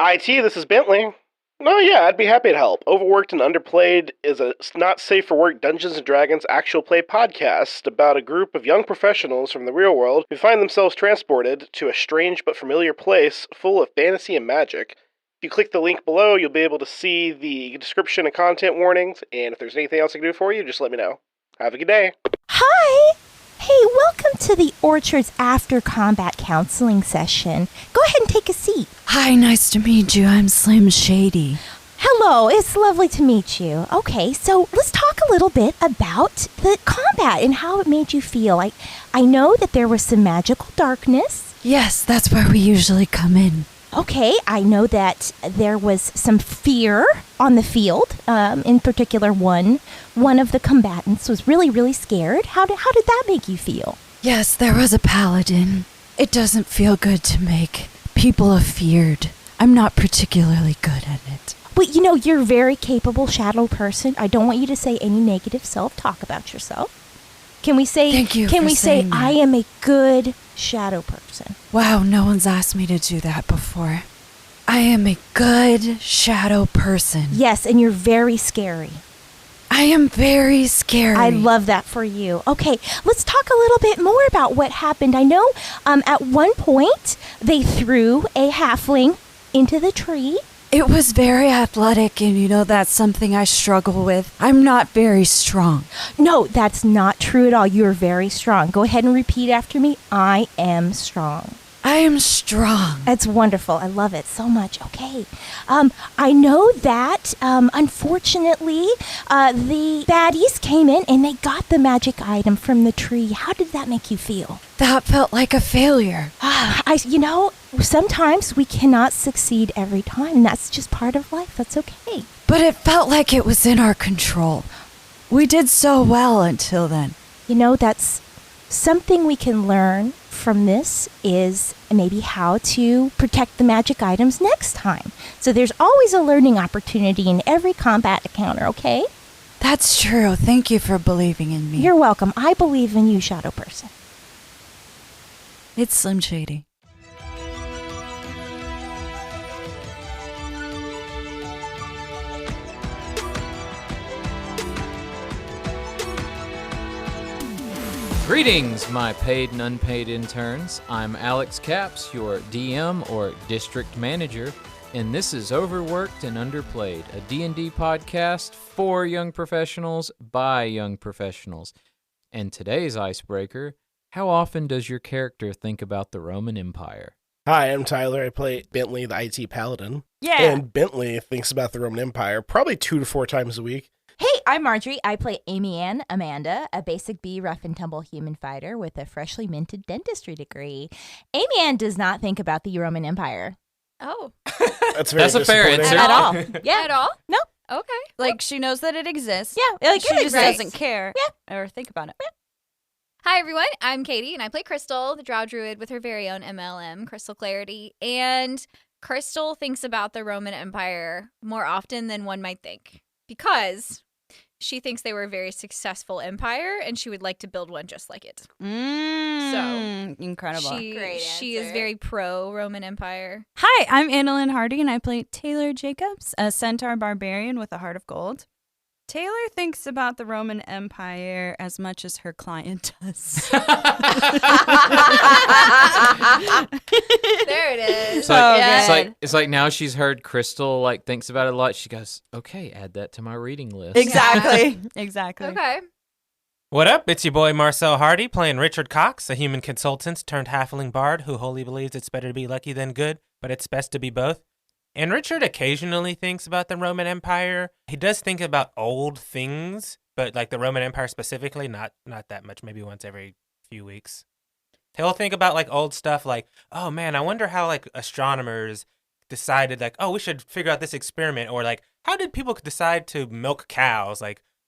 IT, this is Bentley. No, yeah, I'd be happy to help. Overworked and Underplayed is a not safe for work Dungeons & Dragons actual play podcast about a group of young professionals from the real world who find themselves transported to a strange but familiar place full of fantasy and magic. If you click the link below, you'll be able to see the description and content warnings, and if there's anything else I can do for you, just let me know. Have a good day. Hi! Hey, welcome to the Orchard's After Combat Counseling Session. Go ahead and take a seat. Hi, nice to meet you. I'm Slim Shady. Hello, it's lovely to meet you. Okay, so let's talk a little bit about the combat and how it made you feel. I know that there was some magical darkness. Yes, that's where we usually come in. Okay, I know that there was some fear on the field. In particular, one of the combatants was really, really scared. How did that make you feel? Yes, there was a paladin. It doesn't feel good to make people afeared. I'm not particularly good at it. But you're a very capable shadow person. I don't want you to say any negative self-talk about yourself. Can we say? Thank you. Can for we say saying that. I am a good shadow person? Wow, no one's asked me to do that before. I am a good shadow person. Yes, and you're very scary. I am very scary. I love that for you. Okay, let's talk a little bit more about what happened. I know at one point they threw a halfling into the tree. It was very athletic, and that's something I struggle with. I'm not very strong. No, that's not true at all. You're very strong. Go ahead and repeat after me. I am strong. I am strong. That's wonderful. I love it so much. Okay. I know that, unfortunately, the baddies came in and they got the magic item from the tree. How did that make you feel? That felt like a failure. Sometimes we cannot succeed every time. And that's just part of life. That's okay. But it felt like it was in our control. We did so well until then. That's something we can learn from this is maybe how to protect the magic items next time. So there's always a learning opportunity in every combat encounter, okay? That's true. Thank you for believing in me. You're welcome. I believe in you, Shadow Person. It's Slim Shady. Greetings, my paid and unpaid interns. I'm Alex Capps, your DM or District Manager, and this is Overworked and Underplayed, a D&D podcast for young professionals by young professionals. And today's icebreaker, how often does your character think about the Roman Empire? Hi, I'm Tyler. I play Bentley, the IT Paladin. Yeah. And Bentley thinks about the Roman Empire probably 2 to 4 times a week. Hey, I'm Marjorie. I play Amy Ann Amanda, a basic B rough and tumble human fighter with a freshly minted dentistry degree. Amy Ann does not think about the Roman Empire. Oh. That's very That's a fair disappointing. answer. At all. Yeah. At all? No. Okay. Like, she knows that it exists. Yeah. Like, She it just exists. doesn't care or think about it. Hi, everyone. I'm Katie, and I play Krystal, the Drow Druid with her very own MLM, Crystal Clarity. And Krystal thinks about the Roman Empire more often than one might think because she thinks they were a very successful empire, and she would like to build one just like it. Incredible. She is very pro-Roman Empire. Hi, I'm Annalyn Hardy, and I play Taylor Jacobs, a centaur barbarian with a heart of gold. Taylor thinks about the Roman Empire as much as her client does. There it is. It's like now she's heard Krystal thinks about it a lot. She goes, okay, add that to my reading list. Exactly. Exactly. Okay. What up? It's your boy Marcel Hardy playing Richard Cox, a human consultant turned halfling bard who wholly believes it's better to be lucky than good, but it's best to be both. And Richard occasionally thinks about the Roman Empire. He does think about old things, but like the Roman Empire specifically, not that much, maybe once every few weeks. He'll think about old stuff like, oh man, I wonder how astronomers decided we should figure out this experiment, or how did people decide to milk cows?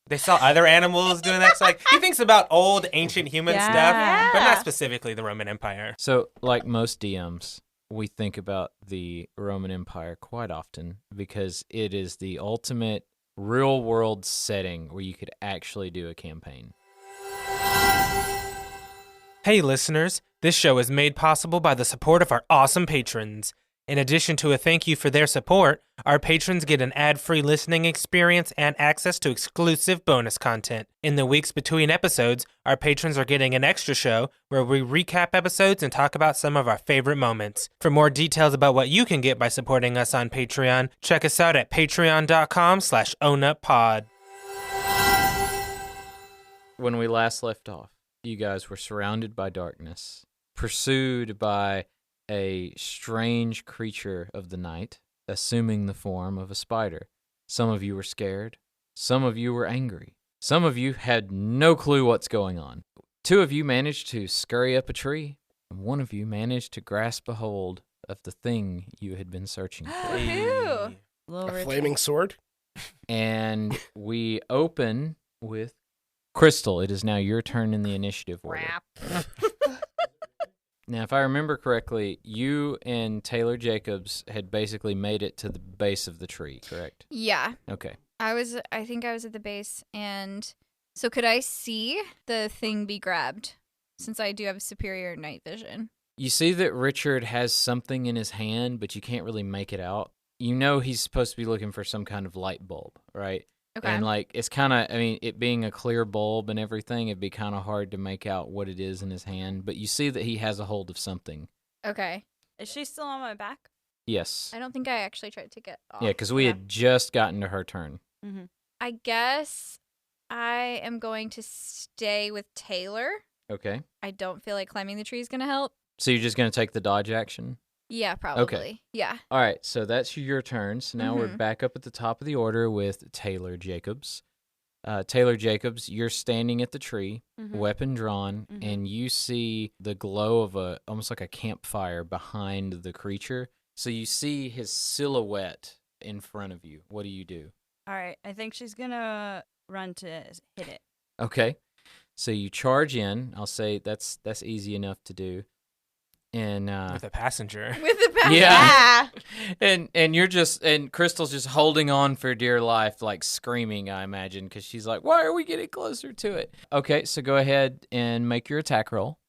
They saw other animals doing that. So he thinks about old ancient human stuff, but not specifically the Roman Empire. So, like most DMs, we think about the Roman Empire quite often because it is the ultimate real-world setting where you could actually do a campaign. Hey listeners, this show is made possible by the support of our awesome patrons. In addition to a thank you for their support, our patrons get an ad-free listening experience and access to exclusive bonus content. In the weeks between episodes, our patrons are getting an extra show where we recap episodes and talk about some of our favorite moments. For more details about what you can get by supporting us on Patreon, check us out at patreon.com/ownuppod. When we last left off, you guys were surrounded by darkness, pursued by a strange creature of the night, assuming the form of a spider. Some of you were scared. Some of you were angry. Some of you had no clue what's going on. 2 of you managed to scurry up a tree, and 1 of you managed to grasp a hold of the thing you had been searching for. Woohoo! A flaming sword? And we open with Krystal. It is now your turn in the initiative order. Crap. Now, if I remember correctly, you and Taylor Jacobs had basically made it to the base of the tree, correct? Yeah. Okay. I think I was at the base, and so could I see the thing be grabbed, since I do have superior night vision? You see that Richard has something in his hand, but you can't really make it out. You know he's supposed to be looking for some kind of light bulb, right? Okay. And, like, it's kind of, I mean, it being a clear bulb and everything, it'd be kind of hard to make out what it is in his hand. But you see that he has a hold of something. Okay. Is she still on my back? Yes. I don't think I actually tried to get off. Yeah, because we had just gotten to her turn. Mm-hmm. I guess I am going to stay with Taylor. Okay. I don't feel like climbing the tree is going to help. So you're just going to take the dodge action? Yeah, probably. Yeah. All right, so that's your turn. So now we're Mhm. back up at the top of the order with Taylor Jacobs. Taylor Jacobs, you're standing at the tree, Mhm. weapon drawn, Mhm. and you see the glow of almost like a campfire behind the creature. So you see his silhouette in front of you. What do you do? All right. I think she's going to run to hit it. Okay, so you charge in. I'll say that's easy enough to do. And With a passenger. With the pass. Yeah. And you're just, and Krystal's just holding on for dear life, like screaming, I imagine, because she's like, why are we getting closer to it? Okay, so go ahead and make your attack roll.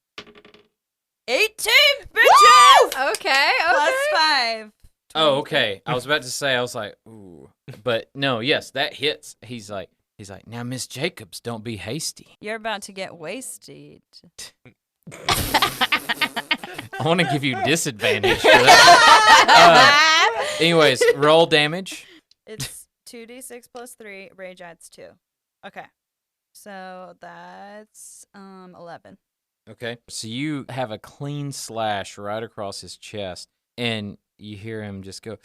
18, bitches! Okay. Plus 5. Oh, okay. I was about to say, I was like, ooh. But no, yes, that hits. He's like, now, Miss Jacobs, don't be hasty. You're about to get wasted. I want to give you disadvantage for that. Anyways, roll damage. It's 2d6 plus 3. Rage adds 2. Okay. So that's 11. Okay. So you have a clean slash right across his chest, and you hear him just go,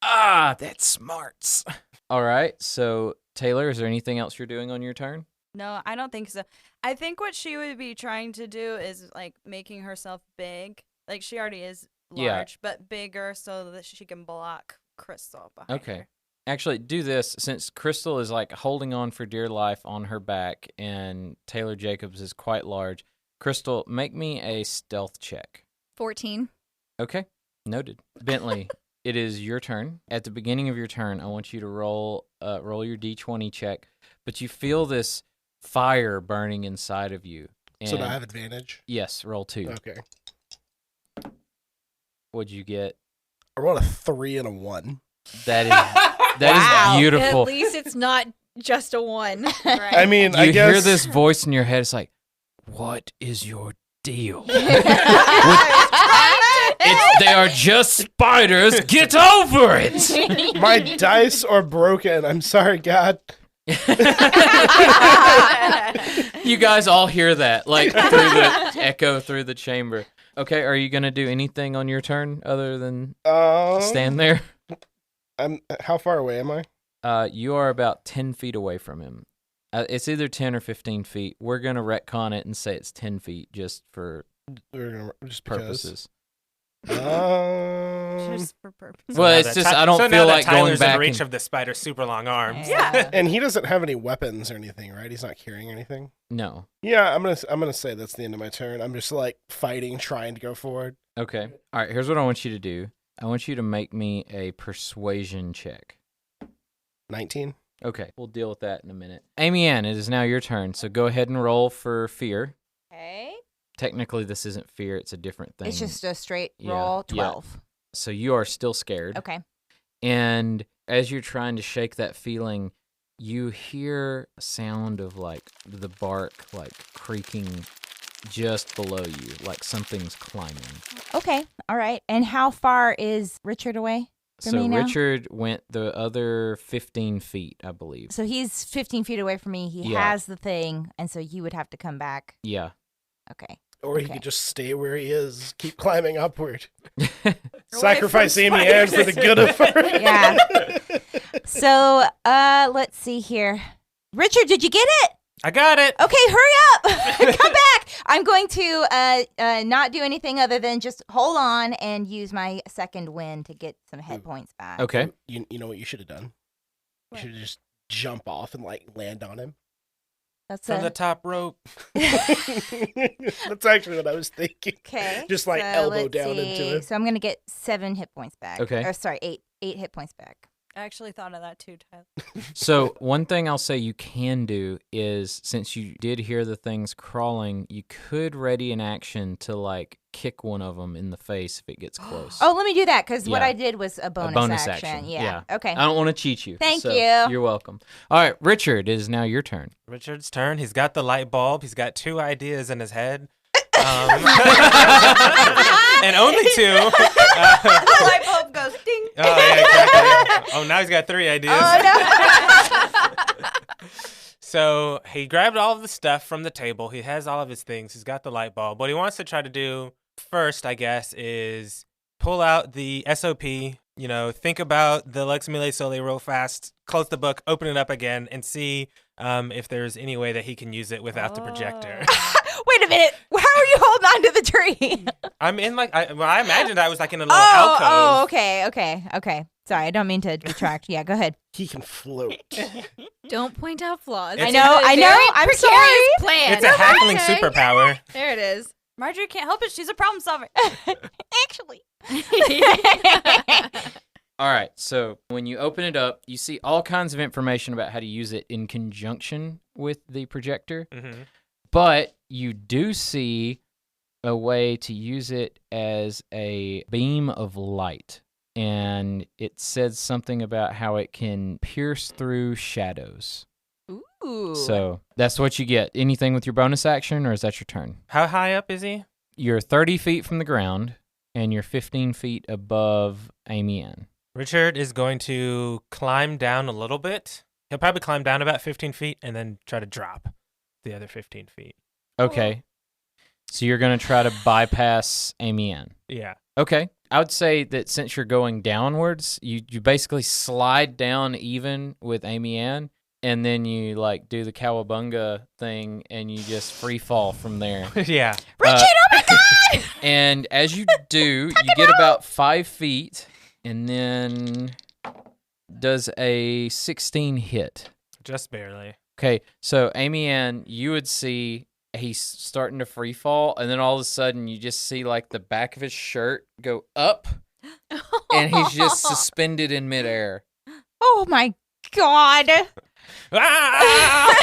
ah, that smarts. All right. So, Taylor, is there anything else you're doing on your turn? No, I don't think so. I think what she would be trying to do is like making herself big. Like she already is large, but bigger so that she can block Krystal behind Okay. her. Actually, do this since Krystal is like holding on for dear life on her back, and Taylor Jacobs is quite large. Krystal, make me a stealth check. 14. Okay. Noted. Bentley, it is your turn. At the beginning of your turn, I want you to roll your D20 check, but you feel this fire burning inside of you. So do I and- have advantage? Yes, roll 2. Okay. What'd you get? I rolled a 3 and a 1. That is beautiful. At least it's not just a 1. Right. I mean, You I guess hear this voice in your head. It's like, what is your deal? They are just spiders. Get over it. my dice are broken. I'm sorry, God. You guys all hear that, like through the echo through the chamber. Okay, are you gonna do anything on your turn other than stand there? How far away am I? You are about 10 feet away from him. It's either 10 or 15 feet. We're gonna retcon it and say it's 10 feet just for Just purposes. Just for purpose. Well, it's just I don't feel like going Tyler's back in reach and- of the spider's super long arms. Yeah. And he doesn't have any weapons or anything, right? He's not carrying anything. No. Yeah, I'm gonna say that's the end of my turn. I'm just like fighting, trying to go forward. Okay. All right. Here's what I want you to do. I want you to make me a persuasion check. 19. Okay. We'll deal with that in a minute. Amy Ann, it is now your turn. So go ahead and roll for fear. Okay. Technically, this isn't fear. It's a different thing. It's just a straight Yeah, roll, yeah. 12. So you are still scared. Okay. And as you're trying to shake that feeling, you hear a sound of like the bark like creaking just below you, like something's climbing. Okay. All right. And how far is Richard away from So me now? Richard went the other 15 feet, I believe. So he's 15 feet away from me. He Yeah. has the thing, and so you would have to come back. Yeah. Okay. Or he Okay. could just stay where he is, keep climbing upward. Away Sacrifice from Amy Ann for the good of her. Yeah. So, let's see here. Richard, did you get it? I got it. Okay, hurry up. Come back. I'm going to not do anything other than just hold on and use my second wind to get some hit points back. Okay. You know what you should have done? You should have just jump off and like land on him. That's From the top rope. That's actually what I was thinking. okay. Just like so elbow let's down see. into it. So I'm going to get 7 hit points back. Okay. Or sorry, 8 hit points back. I actually thought of that too, Tyler. So one thing I'll say you can do is, since you did hear the things crawling, you could ready an action to like kick one of them in the face if it gets close. Oh, let me do that because what Yeah. I did was a bonus, action. Yeah. Okay. I don't want to cheat you. Thank so you. You're welcome. All right, Richard, it is now your turn. Richard's turn. He's got the light bulb. He's got 2 ideas in his head. And only 2. The light bulb goes ding. Oh, yeah, exactly. Oh, now he's got 3 ideas. Oh, no. So he grabbed all of the stuff from the table. He has all of his things. He's got the light bulb. What he wants to try to do first, I guess, is pull out the SOP. You know, think about the Lex Mille Sole real fast, close the book, open it up again, and see if there's any way that he can use it without the projector. Wait a minute. How are you holding on to the tree? I'm in like, I imagined I was like in a little alcove. Oh, okay. Sorry, I don't mean to detract. Yeah, go ahead. He can float. Don't point out flaws. It's- I know. Very I'm precarious sorry. Plan. It's a halfling Okay. superpower. There it is. Marjorie can't help it. She's a problem solver. Actually. All right, so when you open it up, you see all kinds of information about how to use it in conjunction with the projector, Mm-hmm. but you do see a way to use it as a beam of light. And it says something about how it can pierce through shadows. Ooh. So that's what you get. Anything with your bonus action, or is that your turn? How high up is he? You're 30 feet from the ground, and you're 15 feet above Amy Ann. Richard is going to climb down a little bit. He'll probably climb down about 15 feet and then try to drop the other 15 feet. Okay. So you're going to try to bypass Amy Ann. Yeah. Okay. I would say that since you're going downwards, you basically slide down even with Amy Ann, and then you like do the cowabunga thing, and you just free fall from there. Yeah. Richard, oh my God! And as you do, you get about 5 feet, and then does a 16 hit. Just barely. Okay, so Amy Ann, you would see he's starting to free fall, and then all of a sudden you just see like the back of his shirt go up, and he's just suspended in midair. Oh my God. Ah!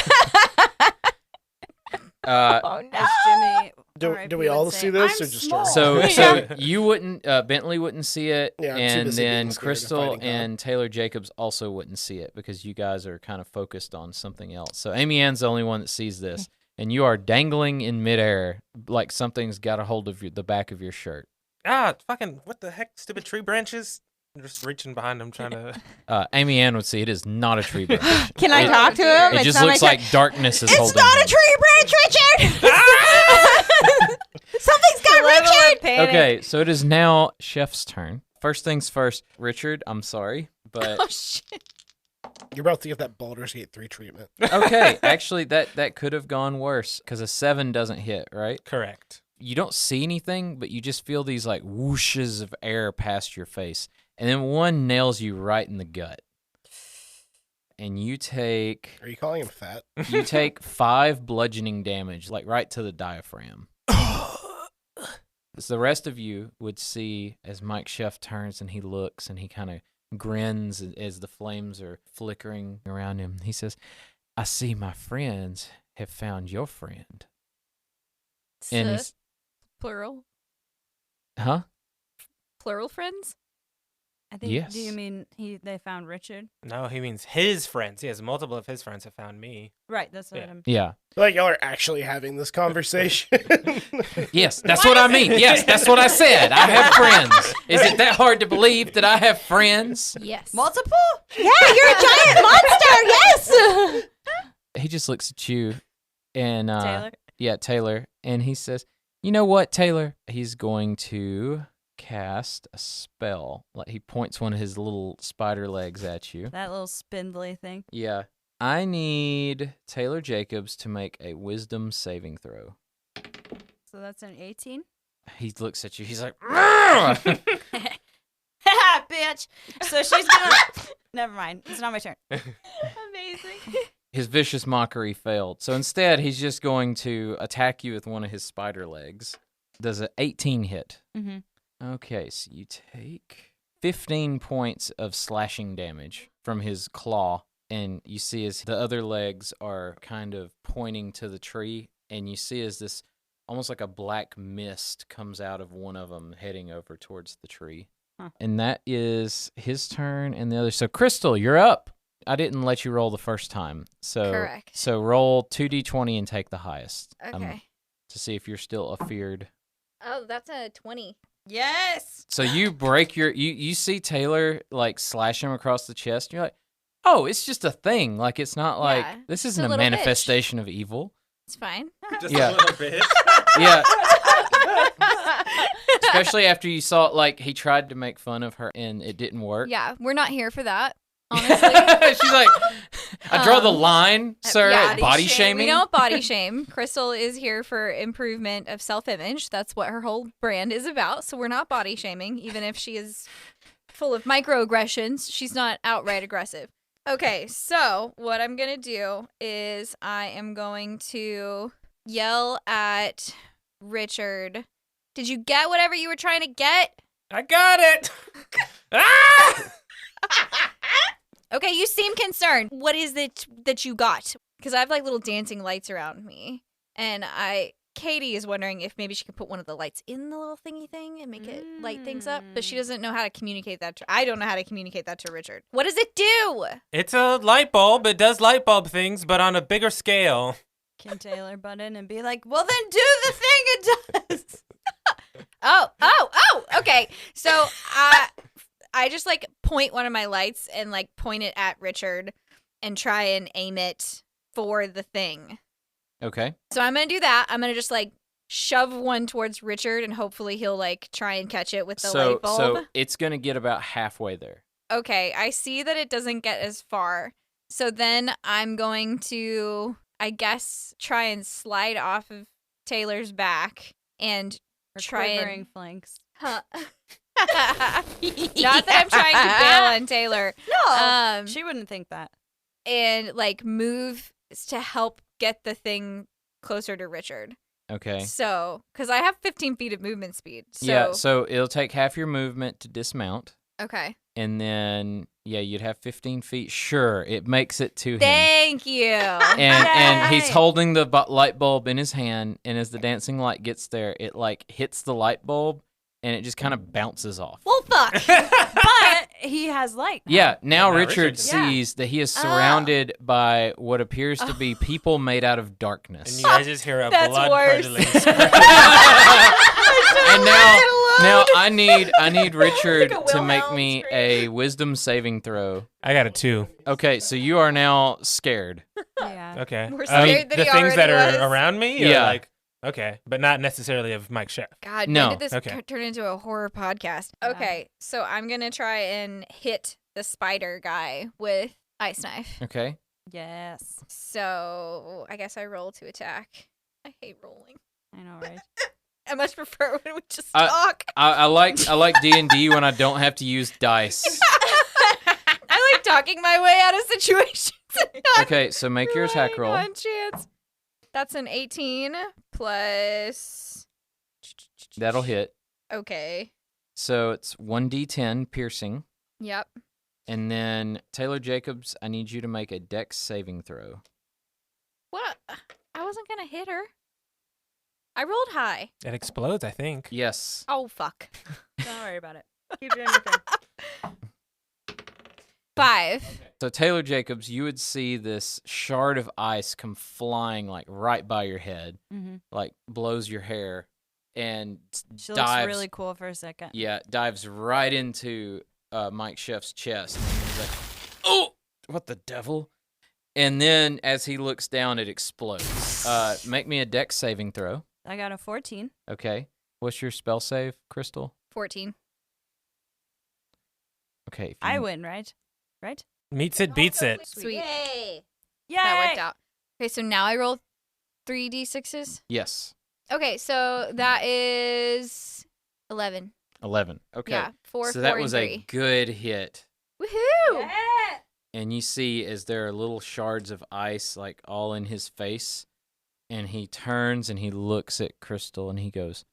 Oh no. As Jimmy. Do RIP we would all say, see this, "I'm or just small." So Yeah. you wouldn't, Bentley wouldn't see it, Yeah, I'm too and busy then being scared of Krystal fighting and Taylor Jacobs also wouldn't see it because you guys are kind of focused on something else. So Amy Ann's the only one that sees this, and you are dangling in midair like something's got a hold of the back of your shirt. Fucking, what the heck? Stupid tree branches? I'm just reaching behind him trying to. Amy Ann would see it is not a tree branch. Can I It- talk to him? It It's just not looks my like darkness is It's holding not him. a tree branch, Richard! Something's got Richard! Okay, so it is now Chef's turn. First things first, Richard, I'm sorry, but Oh shit. You're about to get that Baldur's Gate 3 treatment. okay, actually that could have gone worse because a 7 doesn't hit, right? Correct. You don't see anything, but you just feel these like whooshes of air past your face, and then one nails you right in the gut. And you take Are you calling him fat? 5 bludgeoning damage, like right to the diaphragm. So the rest of you would see as Mike Chef turns and he looks and he kind of grins as the flames are flickering around him. He says, "I see my friends have found your friend." And he's, Plural. huh? plural friends? I think. Yes. Do you mean they found Richard? No, he means his friends. Yes, multiple of his friends have found me. Right. That's what Yeah. I'm. Yeah. Like y'all are actually having this conversation. Yes, that's what I mean. Yes, that's what I said. I have friends. Is it that hard to believe that I have friends? Yes. Multiple? Yeah, you're a giant monster. Yes. He just looks at you and Taylor? Yeah, Taylor, and he says, "You know what, Taylor?" He's going to cast a spell. Like he points one of his little spider legs at you. That little spindly thing. Yeah. I need Taylor Jacobs to make a wisdom saving throw. So that's an 18. He looks at you. He's like, "Argh!" Ha, bitch. So she's gonna. Never mind. It's not my turn. Amazing. His vicious mockery failed. So instead, he's just going to attack you with one of his spider legs. Does an 18 hit? Mm-hmm. Okay, so you take 15 points of slashing damage from his claw, and you see as the other legs are kind of pointing to the tree, and you see as this almost like a black mist comes out of one of them heading over towards the tree. Huh. And that is his turn and the other. So Krystal, you're up. I didn't let you roll the first time. So Correct. So roll 2d20 and take the highest. Okay. To see if you're still afeared. Oh, that's a 20. Yes. So you break you see Taylor like slash him across the chest. And you're like, oh, it's just a thing. Like it's not like Yeah, this just isn't a a little bitch. manifestation of evil. It's fine. Just Yeah. a little bit. Yeah. Especially after you saw like he tried to make fun of her and it didn't work. Yeah, we're not here for that, honestly. She's like, I draw the line, sir. yeah, body shaming. We don't body shame. Krystal is here for improvement of self-image. That's what her whole brand is about. So we're not body shaming, even if she is full of microaggressions. She's not outright aggressive. Okay, so what I'm going to do is I am going to yell at Richard. Did you get whatever you were trying to get? I got it. Ah! Okay, you seem concerned. What is it that you got? Because I have like little dancing lights around me. And Katie is wondering if maybe she could put one of the lights in the little thingy thing and make it light things up. But she doesn't know how to communicate that I don't know how to communicate that to Richard. What does it do? It's a light bulb. It does light bulb things, but on a bigger scale. Can Taylor butt in and be like, well, then do the thing it does? Okay. So I just like point one of my lights and like point it at Richard and try and aim it for the thing. Okay. So I'm going to do that. I'm going to just like shove one towards Richard and hopefully he'll like try and catch it with the light bulb. So it's going to get about halfway there. Okay, I see that it doesn't get as far. So then I'm going to, I guess, try and slide off of Taylor's back and Her try quivering and... flanks. Huh. Not that I'm trying to bail on Taylor. No, she wouldn't think that. And like move to help get the thing closer to Richard. Okay. So, because I have 15 feet of movement speed. So, Yeah, so it'll take half your movement to dismount. okay. And then, yeah, you'd have 15 feet. Sure, it makes it to him. Thank you. And he's Yay. holding the light bulb in his hand, and as the dancing light gets there, it like hits the light bulb, and it just kind of bounces off. Well, fuck. But he has light. Yeah, now Now Richard Richard sees that he is surrounded by what appears to be people made out of darkness. And you guys just hear a That's blood-curdling worse. scream. And now I need Richard Like a to make Wilhelm me scream. a wisdom saving throw. I got a 2. Okay, so you are now scared. Yeah. Okay. We're scared that the he things that already are was. around me? Or Yeah. Like, okay, but not necessarily of Mike Chef. God, No. when did this Okay. turn into a horror podcast? Yeah. Okay, so I'm going to try and hit the spider guy with ice knife. Okay. Yes. So I guess I roll to attack. I hate rolling. I know, right? I much prefer when we just I- talk. I like D&D when I don't have to use dice. I like talking my way out of situations. and not Okay, so make your attack relying roll. on chance. That's an 18 plus. That'll hit. Okay. So it's 1d10 piercing. Yep. And then Taylor Jacobs, I need you to make a dex saving throw. What? I wasn't gonna hit her. I rolled high. It explodes, I think. Yes. Oh fuck. Don't worry about it. Keep doing your thing. 5. So Taylor Jacobs, you would see this shard of ice come flying like right by your head, like blows your hair, and She looks dives really cool for a second. Yeah, dives right into Mike Chef's chest. And he's like, oh, what the devil? And then as he looks down, it explodes. Make me a dex saving throw. I got a 14. Okay. What's your spell save, Krystal? 14. Okay. I win, right? Right? Meets it, beats it. Sweet. Yay! That worked out. Okay, so now I roll 3d6s. Yes. Okay, so that is 11. 11. Okay. Yeah, 4, So 4, that and was 3. a good hit. Woohoo! And you see as there are little shards of ice like all in his face, and he turns and he looks at Krystal and he goes,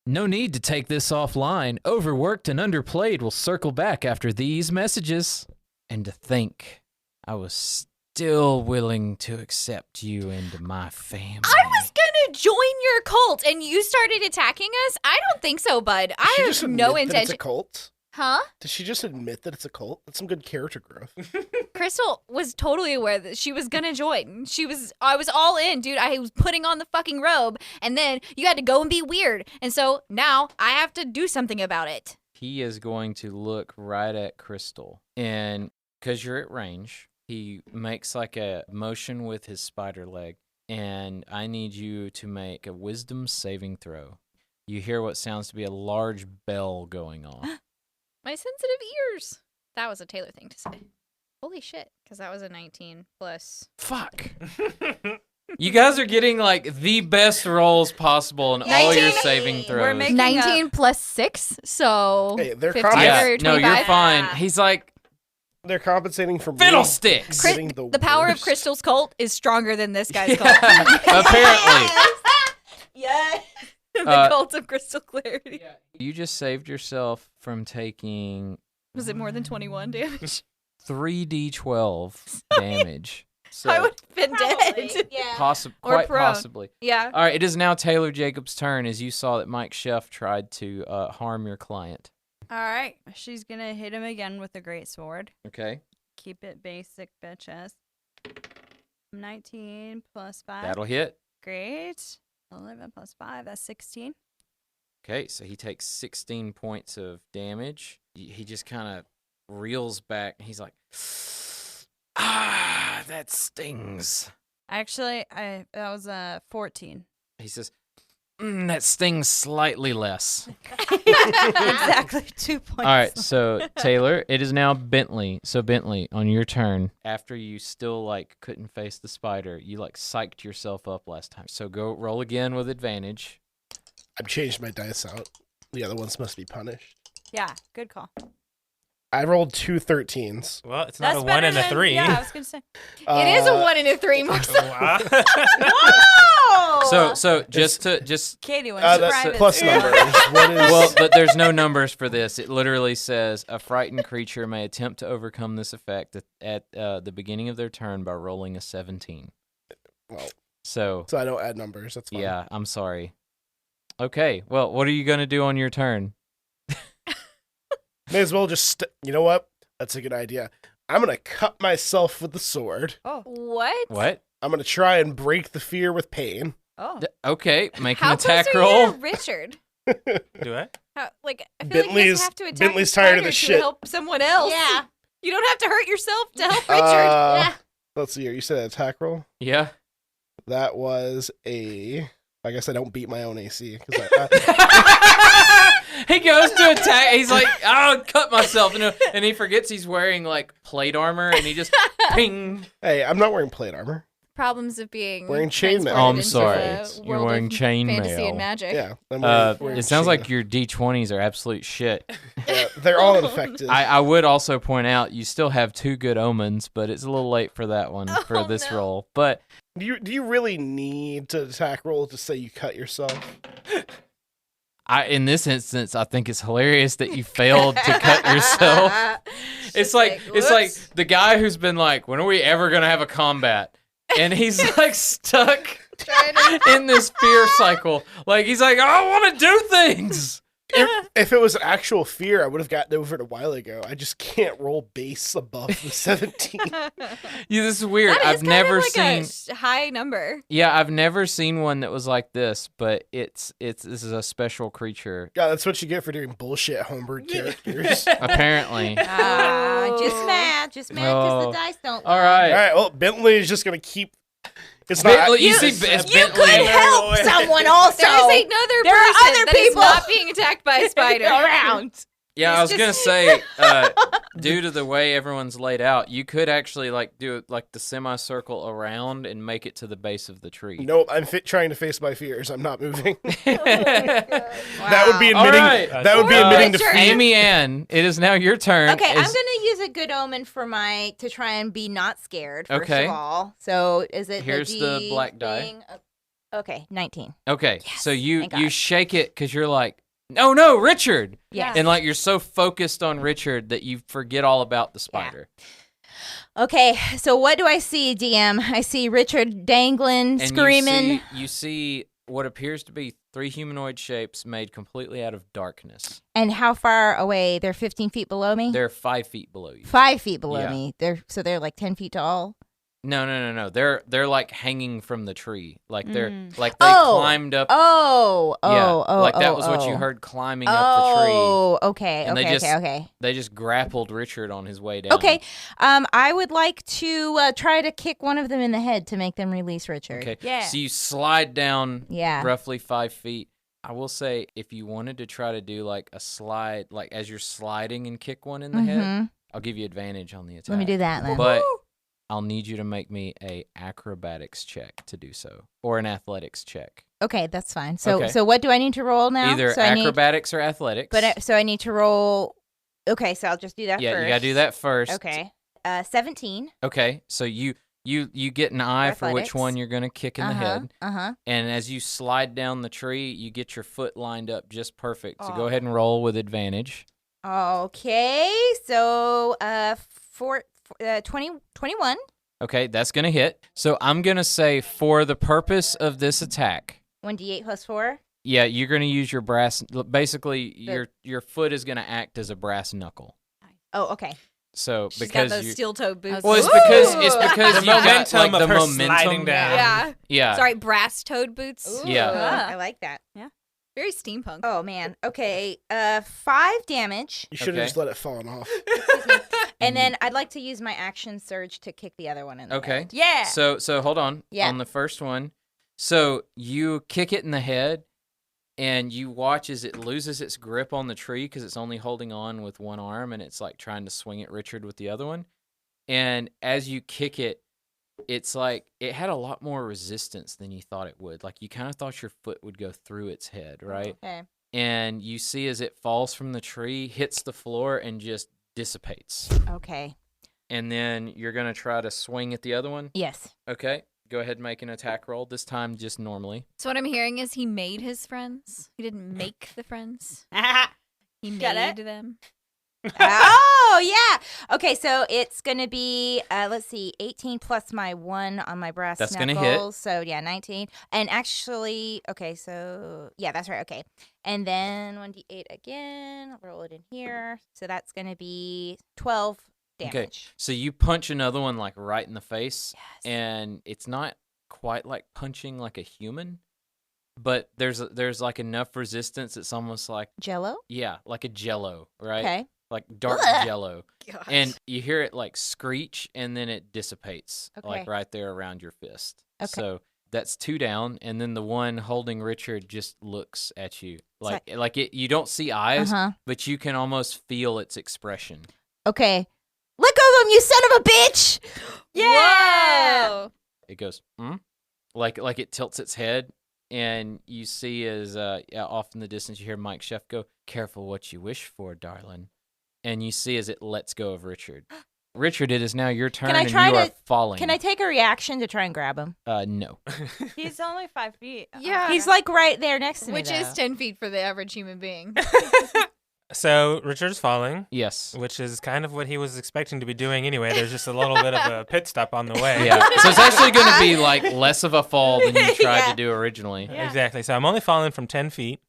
"No need to take this offline. Overworked and Underplayed will circle back after these messages." And to think I was still willing to accept you into my family. I was gonna join your cult, and you started attacking us? I don't think so, bud. I Did she have just no admit that it's intention. a cult? Huh? Did she just admit that it's a cult? That's some good character growth. Krystal was totally aware that she was gonna join. I was all in, dude. I was putting on the fucking robe, and then you had to go and be weird. And so now I have to do something about it. He is going to look right at Krystal, and because you're at range, he makes like a motion with his spider leg, and I need you to make a wisdom saving throw. You hear what sounds to be a large bell going off. My sensitive ears. That was a Taylor thing to say. Holy shit, because that was a 19 plus. Fuck. You guys are getting like the best rolls possible in all your 19. saving throws. We're making 19 plus 6, so Hey, they're 15 Yeah, or yeah, no, 25. you're fine. He's like, They're compensating for me fiddlesticks. getting the power of worst. Krystal's cult is stronger than this guy's cult. Apparently. Yes. The cult of Krystal Clarity. You just saved yourself from taking Was it more than 21 damage? 3d12 damage. So I would have been dead. Yeah. Or quite prone. possibly. Yeah. All right, it is now Taylor Jacobs' turn as you saw that Mike Chef tried to harm your client. All right. She's going to hit him again with a great sword. Okay, Keep it basic, bitches. 19 plus 5. that'll hit. Great. 11 plus 5. That's 16. Okay, so he takes 16 points of damage. He just kind of reels back. He's like, ah, that stings. Actually, that was 14. He says, that stings slightly less. Exactly 2 points. All right, so Taylor, it is now Bentley. So Bentley, on your turn, after you still like couldn't face the spider, you like psyched yourself up last time. So go roll again with advantage. I've changed my dice out. The other ones must be punished. Yeah, good call. I rolled 2 13s. Well, it's not That's a 1 better and a than- 3. Yeah, I was going to say. It is a 1 and a 3, Marcel. Wow. So just Katie wants That's to private. plus numbers. What is? well, but there's no numbers for this. It literally says a frightened creature may attempt to overcome this effect at the beginning of their turn by rolling a 17. Well, So so I don't add numbers. That's fine. yeah, I'm sorry. Okay, well, what are you gonna do on your turn? May as well just. You know what? That's a good idea. I'm gonna cut myself with the sword. What? What? I'm gonna try and break the fear with pain. Oh. Okay, make How an attack close are you roll. to Richard? Do I? I feel like you Bentley's- guys have to attack Bentley's the tired of spider this to shit. help someone else. Yeah. You don't have to hurt yourself to help Richard. Let's see here. You said attack roll. Yeah. That was a. I guess I don't beat my own AC. 'Cause He goes to attack. He's like, I'll cut myself. And he forgets he's wearing like plate armor and he just ping. hey, I'm not wearing plate armor. Problems of being Wearing chainmail. transported Oh, I'm into sorry. the You're world wearing of chainmail. fantasy and magic. Yeah. I'm wearing It sounds chain- like your D20s are absolute shit. Yeah, they're all ineffective. I would also point out you still have 2 good omens, but it's a little late for that one for Oh, this no. roll. But Do you really need to attack roll to say you cut yourself? in this instance, I think it's hilarious that you failed to cut yourself. It's like the guy who's been like, when are we ever gonna have a combat? And he's like stuck in this fear cycle. Like he's like, I want to do things. If it was actual fear, I would have gotten over it a while ago. I just can't roll base above the 17. Yeah, this is weird. That is I've kind never of like seen. a high number. Yeah, I've never seen one that was like this, but this is a special creature. Yeah, that's what you get for doing bullshit homebrewed characters. Apparently. Just mad, Oh. the dice don't. All lie. right. All right, well, Bentley is just going to keep... It's Bentley, not... you see, it's- it's You Bentley. could help someone also. There is another There are person other that is people not being attacked by a spider. around. Yeah, I was He's gonna just- say, due to the way everyone's laid out, you could actually like do it like the semicircle around and make it to the base of the tree. Nope, I'm trying to face my fears. I'm not moving. Wow. That would be All admitting... right. That would be admitting Richard. defeat. Amy Ann, it is now your turn. Okay, I'm Is- gonna use a good omen for to try and be not scared. First Okay. of all, so is it Here's the D black die. thing? Okay, 19. Okay, Yes, so you thank you God. shake it because you're like, no, Richard, Yes. and like you're so focused on Richard that you forget all about the spider. Okay, so what do I see, DM? I see Richard dangling, And screaming. You see what appears to be 3 humanoid shapes made completely out of darkness. And how far away? They're 15 feet below me. They're 5 feet below you. 5 feet below Yeah. me. They're like 10 feet tall. No. They're like hanging from the tree. Like they Oh. climbed up. Oh, like that was what you oh. heard climbing up the tree. Oh, okay, And they okay, just- okay. They just grappled Richard on his way down. Okay, I would like to try to kick one of them in the head to make them release Richard. Okay. Yeah. So you slide down Yeah. roughly 5 feet. I will say, if you wanted to try to do like a slide, like as you're sliding and kick one in the head, Mhm. I'll give you advantage on the attack. Let me do that then. But I'll need you to make me a acrobatics check to do so, or an athletics check. Okay, that's fine. So, Okay. so what do I need to roll now? Either so I need, acrobatics or athletics. so I need to roll. Okay, so I'll just do that yeah, first. you gotta do that first. Okay. 17. Okay, so you get an eye for which Athletics. one you're gonna kick in the head, Uh-huh. and as you slide down the tree, you get your foot lined up just perfect. So Aw. go ahead and roll with advantage. Okay, so 21. Okay, that's gonna hit. So I'm gonna say for the purpose of this attack, 1d8 plus 4. yeah, you're gonna use your brass. Basically, your foot is gonna act as a brass knuckle. Oh, okay. So She's got because those you, steel-toed boots. well, it's Ooh. because The you got momentum like of the her momentum. sliding down. Yeah. Yeah. Sorry, brass-toed boots. Ooh, Yeah. I like that. Very steampunk. Oh man. Okay. 5 damage, You should have Okay. just let it fall off. and then I'd like to use my action surge to kick the other one in the Okay. head. Yeah. So hold on. Yeah. On the first one, so you kick it in the head, and you watch as it loses its grip on the tree because it's only holding on with one arm, and it's like trying to swing at Richard with the other one. And as you kick it, it's like it had a lot more resistance than you thought it would. Like you kind of thought your foot would go through its head, right? Okay. And you see as it falls from the tree, hits the floor, and just dissipates. Okay. And then you're gonna try to swing at the other one. Yes. Okay. Go ahead and make an attack roll. This time just normally. So what I'm hearing is he made his friends. He didn't make the friends. He Got made it? them. Oh yeah. Okay, so it's gonna be let's see, 18 plus my 1 on my brass That's knuckles. gonna hit. So yeah, 19. And actually, okay, so yeah, that's right. Okay, and then 1d8 again. I'll roll it in here. So that's gonna be 12 damage. Okay. So you punch another one like right in the face, Yes. and it's not quite like punching like a human, but there's like enough resistance. It's almost like Jello. like a jello, right? Okay. Like dark Ugh. jello. And you hear it like screech, and then it dissipates like Okay. right there around your fist. Okay. So that's 2 down, and then the one holding Richard just looks at you like it. You don't see eyes, Uh-huh. but you can almost feel its expression. Okay. Let go of him, you son of a bitch! Yeah. Whoa. It goes, like it tilts its head, and you see as off in the distance you hear Mike Chef go, "Careful what you wish for, darling." And you see as it lets go of Richard. Richard, it is now your turn, I and try you are to- falling. Can I take a reaction to try and grab him? No. He's only 5 feet. Yeah. He's like right there next to me. Which is though. 10 feet for the average human being. So Richard's falling, Yes. which is kind of what he was expecting to be doing anyway. There's just a little bit of a pit stop on the way. Yeah. So it's actually going to be like less of a fall than you tried Yeah. to do originally. Yeah. Exactly. So I'm only falling from 10 feet.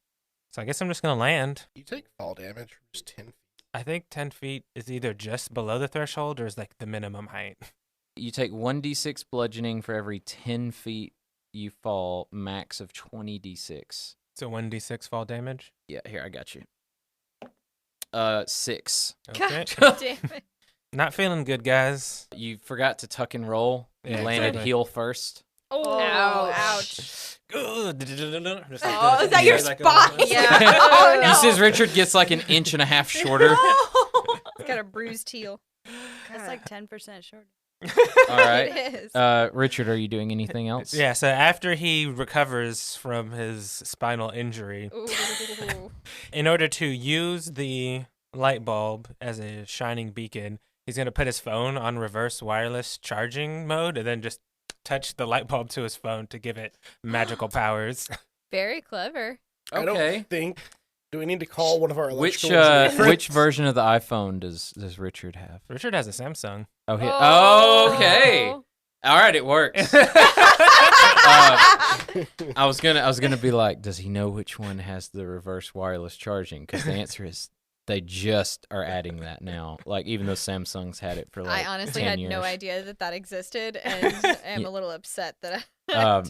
So I guess I'm just going to land. You take fall damage from just 10 feet. I think 10 feet is either just below the threshold or is like the minimum height. You take 1d6 bludgeoning for every 10 feet you fall, max of 20d6. So 1d6 fall damage? Yeah, here, I got you. 6. Okay. God damn it. Not feeling good, guys. You forgot to tuck and roll. You Yeah, landed exactly. heel first. Oh, ouch. Oh, Oh, is that your spine? Yeah. Oh, no. He says Richard gets like an inch and a half shorter. He's got a bruised heel. That's like 10% short. All right. It is. Richard, are you doing anything else? Yeah, so after he recovers from his spinal injury, Ooh. in order to use the light bulb as a shining beacon, he's going to put his phone on reverse wireless charging mode and then just touch the light bulb to his phone to give it magical powers. Very clever. I Okay. don't think. Do we need to call one of our Which electrical engineers? which version of the iPhone does Richard have? Richard has a Samsung. Oh, here. Oh. Okay. All right, it works. I was gonna be like, does he know which one has the reverse wireless charging? Because the answer is they just are adding that now. Like even though Samsung's had it for like I honestly 10 had years. no idea that existed, and am a little upset that I Um,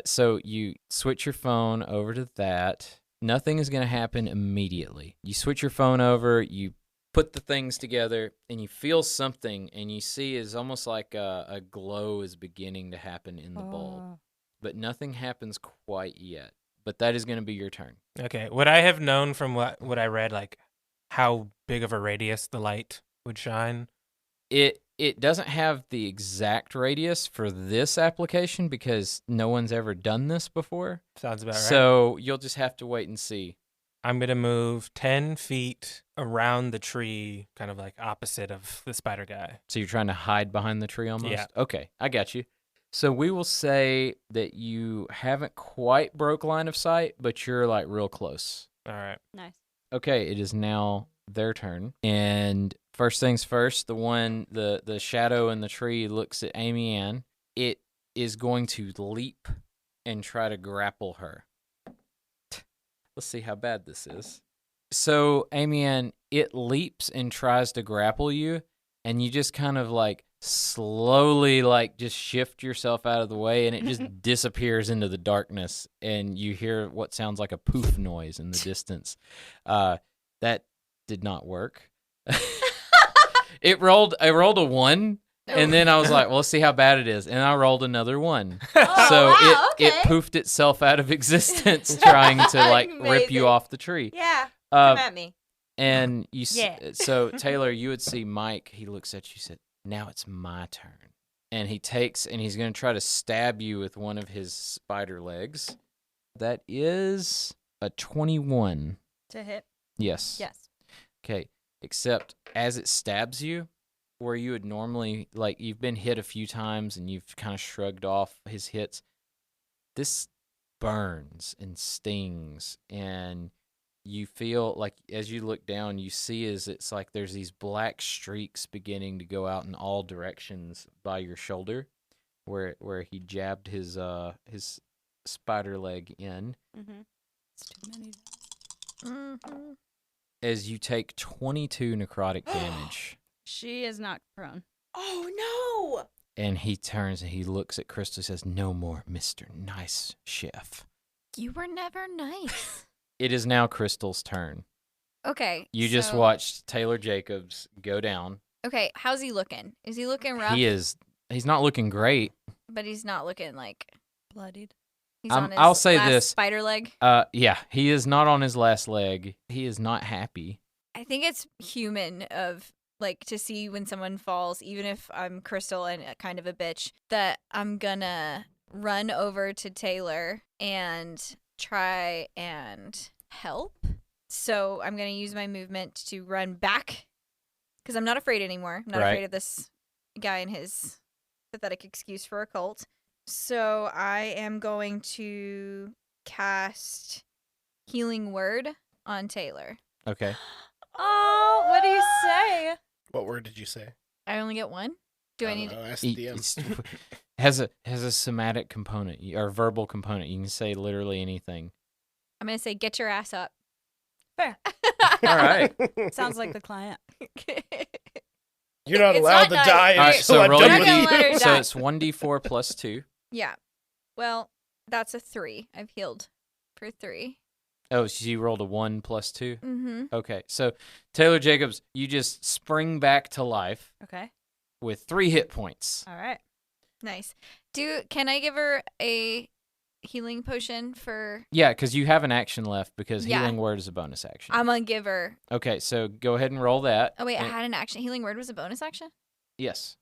So you switch your phone over to that. Nothing is gonna happen immediately. You switch your phone over. You put the things together, and you feel something, and you see is almost like a glow is beginning to happen in the bulb, but nothing happens quite yet. But that is going to be your turn. Okay, would I have known from what I read, like how big of a radius the light would shine? It doesn't have the exact radius for this application because no one's ever done this before. Sounds about right. So you'll just have to wait and see. I'm going to move 10 feet around the tree, kind of like opposite of the spider guy. So you're trying to hide behind the tree almost? Yeah. Okay, I got you. So we will say that you haven't quite broke line of sight, but you're like real close. All right. Nice. Okay, it is now their turn. And first things first, the shadow in the tree looks at Amy Ann. It is going to leap and try to grapple her. Let's see how bad this is. So, Amy Ann, it leaps and tries to grapple you, and you just kind of like slowly like just shift yourself out of the way, and it just disappears into the darkness, and you hear what sounds like a poof noise in the distance. That did not work. I rolled a 1, and then I was like, well, let's see how bad it is. And I rolled another 1. Oh, So wow, it okay. poofed itself out of existence trying to like rip Amazing. you off the tree. Yeah, come Uh, at me. and you Yeah. So Taylor, you would see Mike, he looks at you, said, now it's my turn. And he takes and he's going to try to stab you with one of his spider legs. That is a 21. To hit? Yes. Yes. Okay. Except as it stabs you, where you would normally, like, you've been hit a few times and you've kind of shrugged off his hits, this burns and stings, and you feel like as you look down, you see it's like there's these black streaks beginning to go out in all directions by your shoulder, where he jabbed his spider leg in. Mm-hmm. It's too many. Mm-hmm. As you take 22 necrotic damage. She is knocked prone. Oh no! And he turns and he looks at Krystal and says, no more, Mr. Nice Chef. You were never nice. It is now Krystal's turn. Okay. You just so- watched Taylor Jacobs go down. Okay, how's he looking? Is he looking rough? He's not looking great. But he's not looking like Bloodied. he's on his I'll say last this. spider leg. Yeah, he is not on his last leg. He is not happy. I think it's human of like to see when someone falls, even if I'm Krystal and kind of a bitch, that I'm gonna run over to Taylor and try and help. So I'm gonna use my movement to run back because I'm not afraid anymore. I'm not Right. afraid of this guy and his pathetic excuse for a cult. So I am going to cast Healing Word on Taylor. Okay. Oh, what do you say? What word did you say? I only get one. Do I need? Ask the DM. Has a somatic component or verbal component. You can say literally anything. I'm going to say, get your ass up. Fair. All right. Sounds like the client. You're not It's allowed not to nice. die. All right, until so I'm roll done your with gonna you. let her so die. it's 1d4 plus 2. Yeah. Well, that's a 3. I've healed for 3. Oh, so you rolled a 1 plus 2? Mm-hmm. Okay, so Taylor Jacobs, you just spring back to life Okay. with 3 hit points. All right. Nice. Can I give her a healing potion for... Yeah, because you have an action left because Yeah. Healing Word is a bonus action. I'm going to give her... Okay, so go ahead and roll that. Oh, wait, I And- had an action. Healing Word was a bonus action? Yes.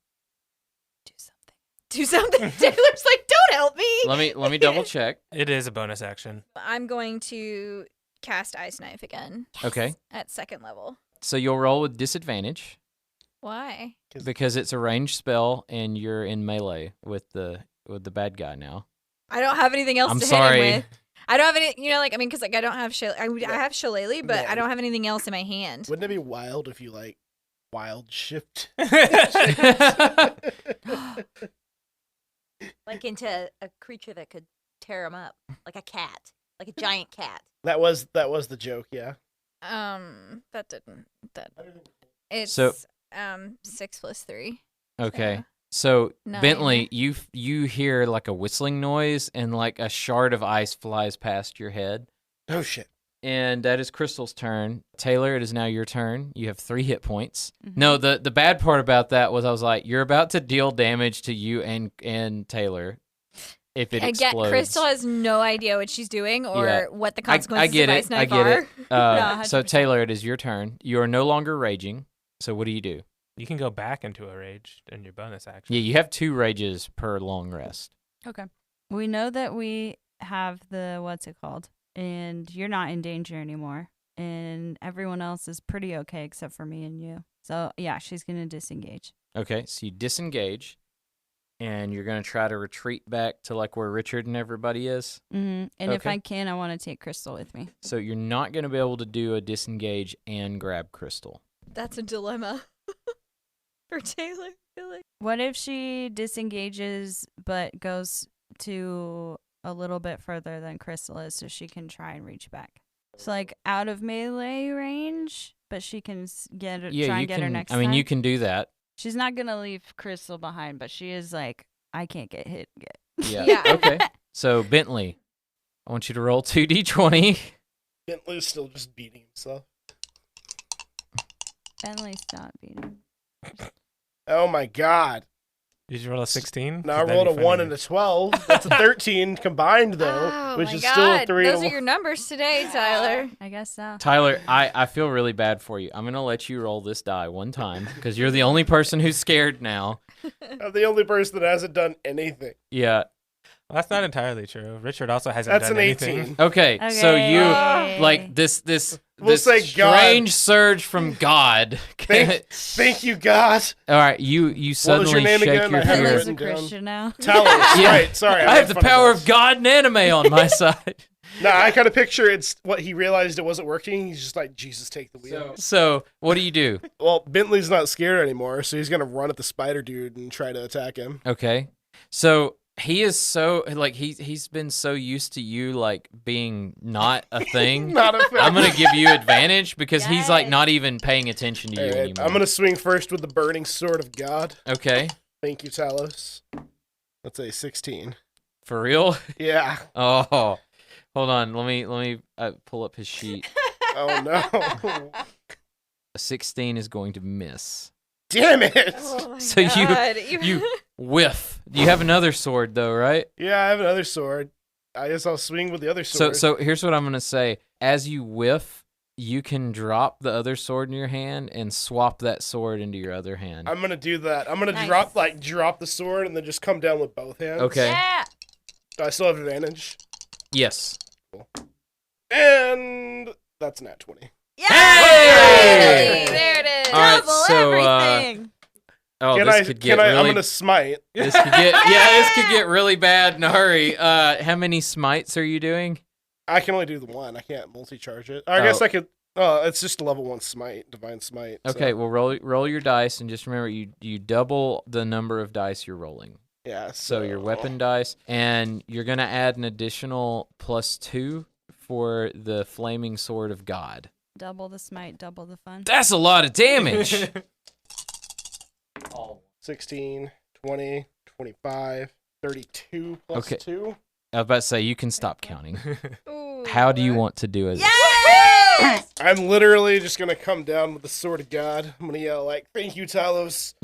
Do something. Do something. Taylor's like, don't help me. Let me double check. It is a bonus action. I'm going to cast Ice Knife again Okay, at 2nd level. so you'll roll with disadvantage Why? because it's a ranged spell and you're in melee with the bad guy now. I don't have anything else I'm to sorry. hit him with. I don't have any, because I don't have I have Shillelagh, but Yeah. I don't have anything else in my hand. Wouldn't it be wild if you wild shift? Like into a creature that could tear him up, like a cat, like a giant cat. That was the joke. Yeah. That didn't. It's So- 6 plus 3. Okay. So 9. Bentley, you hear like a whistling noise and like a shard of ice flies past your head. Oh shit. And that is Krystal's turn. Taylor, it is now your turn. You have 3 hit points. Mhm. No, the bad part about that was I was like, you're about to deal damage to you and Taylor if it Again, explodes. Krystal has no idea what she's doing or Yeah. what the I consequences get of it. Ice I Knife get are. it. No, So 100%. Taylor, it is your turn. You are no longer raging. So what do you do? You can go back into a rage in your bonus action. Yeah, you have 2 rages per long rest. Okay. We know that we have the what's it called, and you're not in danger anymore, and everyone else is pretty okay except for me and you. So yeah, she's gonna disengage. Okay, so you disengage, and you're gonna try to retreat back to like where Richard and everybody is. And if Okay. I can, I want to take Krystal with me. So you're not gonna be able to do a disengage and grab Krystal. That's a dilemma for Taylor. I feel like. What if she disengages but goes to a little bit further than Krystal is, so she can try and reach back? So like out of melee range, but she can Yeah, try you and get her can. next I mean, time. you can do that. She's not gonna leave Krystal behind, but she is like, I can't get hit yet. Yeah. Yeah. Okay. So Bentley, I want you to roll 2d20. Bentley's still just beating himself. Bentley, stop beating. Oh my god. Did you roll a 16? Now I rolled a 1 and a 12. That's a 13 combined though, Oh which my is God. still a 3 Those and are a your numbers today, Tyler. I guess so. Tyler, I feel really bad for you. I'm gonna let you roll this die one time because you're the only person who's scared now. I'm the only person that hasn't done anything. Yeah. Well, that's not entirely true. Richard also hasn't That's done an anything. 18. Okay. So you Okay. like this We'll this say God. strange surge from God. Thank you, God. All right, you suddenly name shake again? your I have it Bentley's finger. a written down. Christian now. Talos. Yeah. Right, sorry. I have the made fun power this. of God and anime on my side. No, I kind of picture it's what he realized it wasn't working. He's just like, Jesus, take the wheel. So what do you do? Well, Bentley's not scared anymore, so he's going to run at the spider dude and try to attack him. Okay. So he is so like he's been so used to you like being not a thing. Not a fan. I'm gonna give you advantage because he's like Yes. not even paying attention to you Alright, anymore. I'm going to swing first with the burning sword of God. Okay. Thank you, Talos. That's a 16. For real? Yeah. Oh. Hold on. Let me pull up his sheet. Oh, no. A 16 is going to miss. Damn it. Oh my So you- God. You whiff. You have another sword though, right? Yeah, I have another sword. I guess I'll swing with the other sword. So here's what I'm gonna say. As you whiff, you can drop the other sword in your hand and swap that sword into your other hand. I'm going to do that. I'm going to Nice. drop the sword and then just come down with both hands. Okay. Yeah. Do I still have advantage? Yes. And that's an at 20. Hey! There it is. All right, Double so everything. oh, Can this I? could get I'm really. going to smite. This could get this could get really bad in a hurry. How many smites are you doing? I can only do the one. I can't multi-charge it. I guess Oh. I could. Oh, it's just a level 1 smite, divine smite. so- Okay, well roll your dice and just remember you double the number of dice you're rolling. Yeah. So your weapon dice, and you're gonna add an additional +2 for the flaming sword of God. Double the smite, double the fun. That's a lot of damage. 16, 20, 25, 32 plus Okay. 2. I was about to say, you can stop counting. Ooh. How do you want to do it? Yes! I'm literally just gonna come down with the sword of God. I'm gonna yell like, "Thank you, Talos,"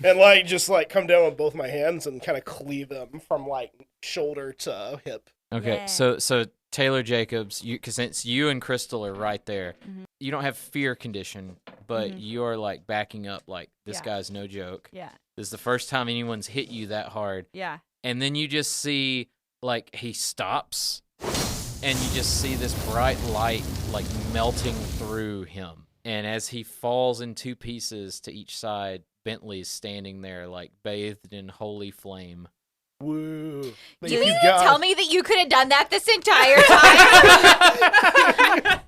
and like just like come down with both my hands and kind of cleave them from like shoulder to hip. Okay, Yeah. so Taylor Jacobs, because since you and Krystal are right there, Mhm. you don't have fear condition, but Mhm. you're like backing up like, this Yeah. guy's no joke. Yeah. This is the first time anyone's hit you that hard. Yeah. And then you just see, like, he stops, and you just see this bright light, like, melting through him. And as he falls in two pieces to each side, Bentley's standing there, like, bathed in holy flame. Woo! Do Thank you mean to God. tell me that you could have done that this entire time?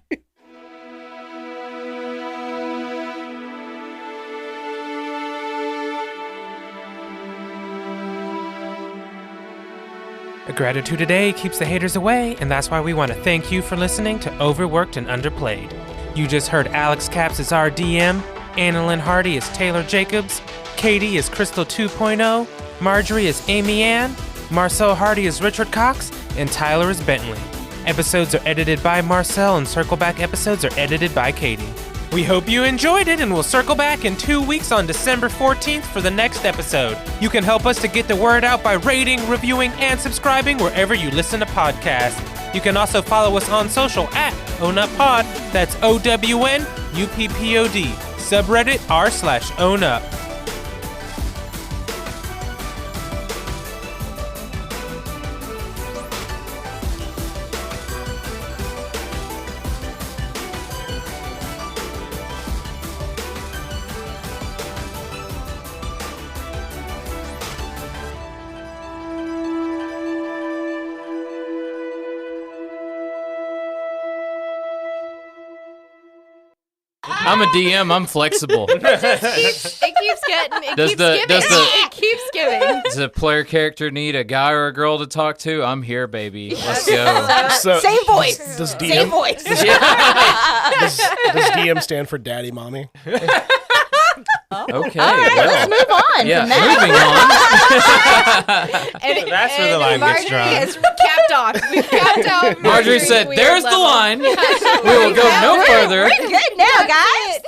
A gratitude today keeps the haters away, and that's why we want to thank you for listening to Overworked and Underplayed. You just heard Alex Capps as our DM, Annalyn Hardy as Taylor Jacobs, Katie as Krystal 2.0, Marjorie as Amy Ann, Marcel Hardy as Richard Cox, and Tyler as Bentley. Episodes are edited by Marcel, and Circle Back episodes are edited by Katie. We hope you enjoyed it, and we'll circle back in 2 weeks on December 14th for the next episode. You can help us to get the word out by rating, reviewing, and subscribing wherever you listen to podcasts. You can also follow us on social at OwnUpPod, that's OWNUPPOD, subreddit r/OwnUp. I'm a DM, I'm flexible. It keeps getting. It Does keeps the- giving. does the- It keeps giving. Does a player character need a guy or a girl to talk to? I'm here, baby. Let's go. So, Same voice. Does Same DM, voice. does DM stand for Daddy Mommy? Okay, Let's well, move on yeah, from that. moving on. And, That's where the line gets Marjorie drawn. has capped off. We've capped out. Marjorie said, weird "There's the level." line. We will go no further." We're good now, guys.